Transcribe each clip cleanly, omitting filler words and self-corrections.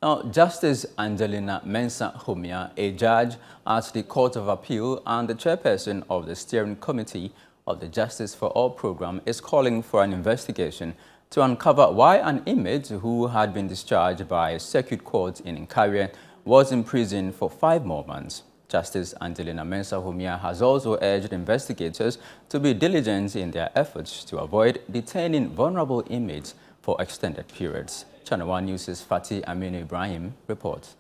Now, Justice Angelina Mensah Humia, a judge at the Court of Appeal and the chairperson of the steering committee of the Justice for All program, is calling for an investigation to uncover why an inmate who had been discharged by a circuit court in Nkari was in prison for 5 more months. Justice Angelina Mensah Humia has also urged investigators to be diligent in their efforts to avoid detaining vulnerable inmates for extended periods. ChannelOne News' Fatih Aminu Ibrahim reports.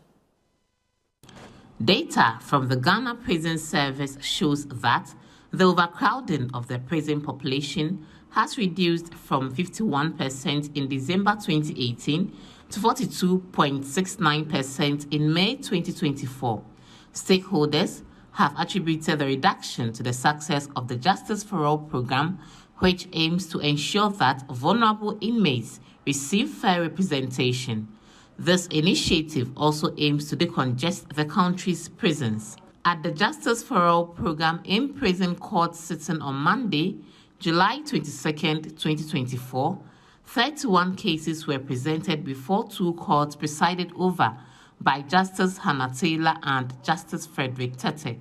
Data from the Ghana Prison Service shows that the overcrowding of the prison population has reduced from 51% in December 2018 to 42.69% in May 2024. Stakeholders have attributed the reduction to the success of the Justice for All program, which aims to ensure that vulnerable inmates receive fair representation. This initiative also aims to decongest the country's prisons. At the Justice for All program in-prison court sitting on Monday, July 22, 2024, 31 cases were presented before 2 courts presided over by Justice Hannah Taylor and Justice Frederick Tete.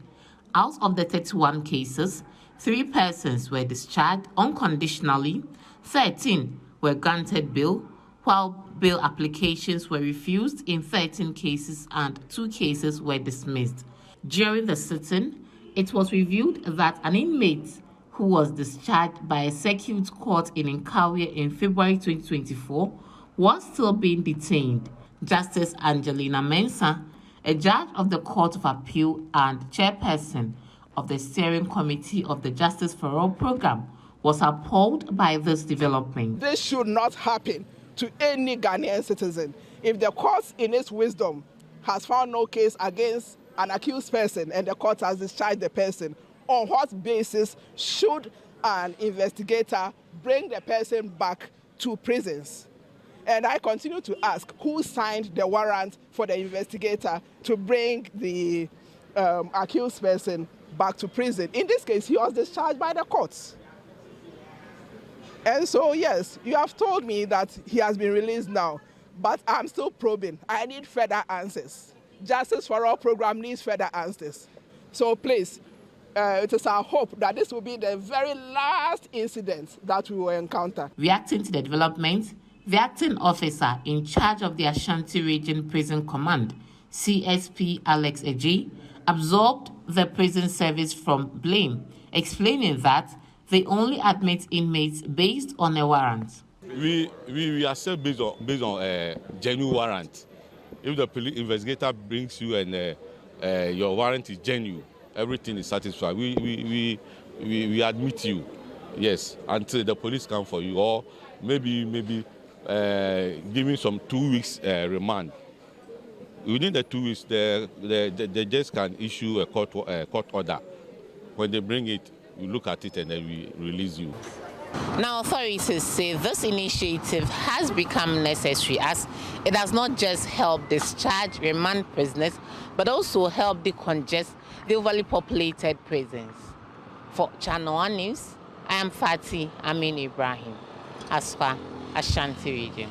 Out of the 31 cases, 3 persons were discharged unconditionally, 13 were granted bail, while bail applications were refused in 13 cases and 2 cases were dismissed. During the sitting, it was revealed that an inmate who was discharged by a circuit court in Nkari in February 2024 was still being detained. Justice Angelina Mensah, a judge of the Court of Appeal and chairperson of the steering committee of the Justice for All program, was appalled by this development. This should not happen to any Ghanaian citizen. If the court, in its wisdom, has found no case against an accused person and the court has discharged the person, on what basis should an investigator bring the person back to prisons? And I continue to ask, who signed the warrant for the investigator to bring the accused person back to prison? In this case, he was discharged by the courts. And so, yes, you have told me that he has been released now, but I'm still probing. I need further answers. Justice for All program needs further answers. So please, it is our hope that this will be the very last incident that we will encounter. Reacting to the development, the acting officer in charge of the Ashanti Region Prison Command, CSP Alex Eji, absolved the prison service from blame, explaining that they only admit inmates based on a warrant. We accept based on a genuine warrant. If the police investigator brings you and your warrant is genuine, everything is satisfied. We admit you, yes, until the police come for you, or maybe giving some 2 weeks remand. Within the 2 weeks, the judge can issue a court order. When they bring it, we look at it and then we release you. Now, authorities say this initiative has become necessary as it does not just help discharge remand prisoners, but also help decongest the overly populated prisons. For ChannelOne News, I am Fatih Aminu Ibrahim, Asfa, Ashanti Region.